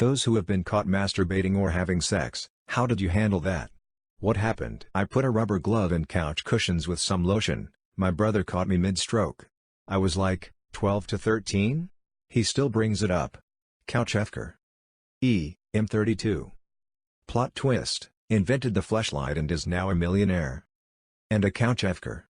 Those who have been caught masturbating or having sex, how did you handle that? What happened? I put a rubber glove in couch cushions with some lotion. My brother caught me mid-stroke. I was like, 12 to 13? He still brings it up. Couch Efker. I'm 32. Plot twist, invented the fleshlight and is now a millionaire. And a couch Efker.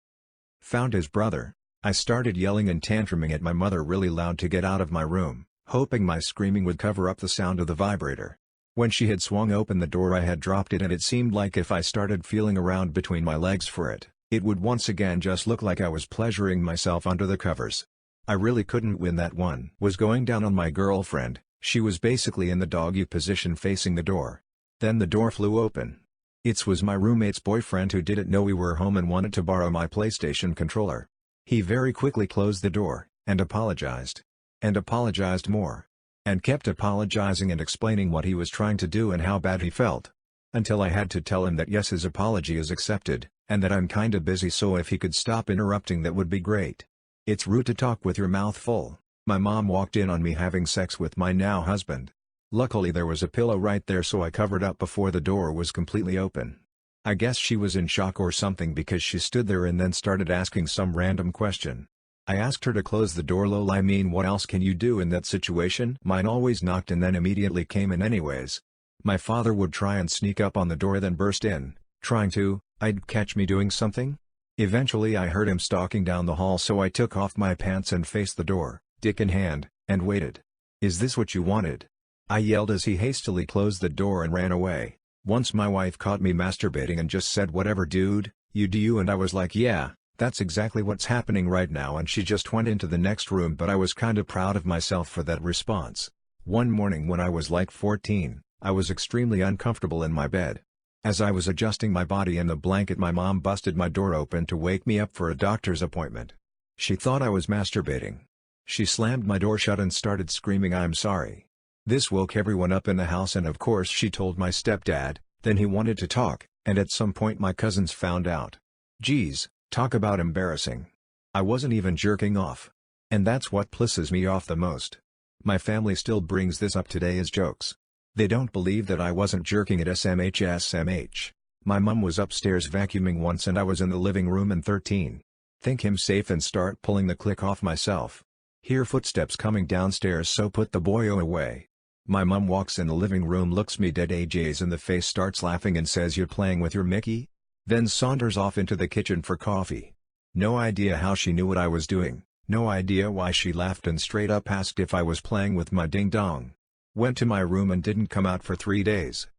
Found his brother. I started yelling and tantruming at my mother really loud to get out of my room, hoping my screaming would cover up the sound of the vibrator. When she had swung open the door I had dropped it, and it seemed like if I started feeling around between my legs for it, it would once again just look like I was pleasuring myself under the covers. I really couldn't win that one. Was going down on my girlfriend. She was basically in the doggy position facing the door. Then the door flew open. It was my roommate's boyfriend who didn't know we were home and wanted to borrow my PlayStation controller. He very quickly closed the door, and apologized. And apologized more. And kept apologizing and explaining what he was trying to do and how bad he felt. Until I had to tell him that yes, his apology is accepted, and that I'm kinda busy, so if he could stop interrupting that would be great. It's rude to talk with your mouth full. My mom walked in on me having sex with my now husband. Luckily there was a pillow right there, so I covered up before the door was completely open. I guess she was in shock or something because she stood there and then started asking some random question. I asked her to close the door. Lol, I mean, what else can you do in that situation? Mine always knocked and then immediately came in anyways. My father would try and sneak up on the door then burst in, trying to, I'd catch me doing something? Eventually I heard him stalking down the hall, so I took off my pants and faced the door, dick in hand, and waited. Is this what you wanted? I yelled as he hastily closed the door and ran away. Once my wife caught me masturbating and just said, whatever dude, you do you, and I was like, yeah, that's exactly what's happening right now, and she just went into the next room, but I was kinda proud of myself for that response. One morning when I was like 14, I was extremely uncomfortable in my bed. As I was adjusting my body in the blanket, my mom busted my door open to wake me up for a doctor's appointment. She thought I was masturbating. She slammed my door shut and started screaming, I'm sorry. This woke everyone up in the house, and of course she told my stepdad, then he wanted to talk, and at some point my cousins found out. Geez, talk about embarrassing. I wasn't even jerking off. And that's what pisses me off the most. My family still brings this up today as jokes. They don't believe that I wasn't jerking at SMH. My mum was upstairs vacuuming once and I was in the living room and 13. Think him safe and start pulling the click off myself. Hear footsteps coming downstairs, so put the boyo away. My mum walks in the living room, looks me dead AJs in the face, starts laughing and says, you're playing with your Mickey? Then saunters off into the kitchen for coffee. No idea how she knew what I was doing, no idea why she laughed, and straight up asked if I was playing with my ding dong. Went to my room and didn't come out for 3 days.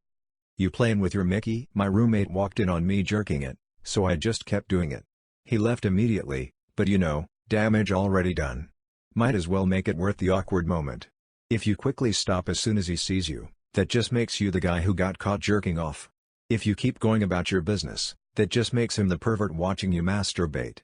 You playing with your Mickey? My roommate walked in on me jerking it, so I just kept doing it. He left immediately, but you know, damage already done. Might as well make it worth the awkward moment. If you quickly stop as soon as he sees you, that just makes you the guy who got caught jerking off. If you keep going about your business, that just makes him the pervert watching you masturbate.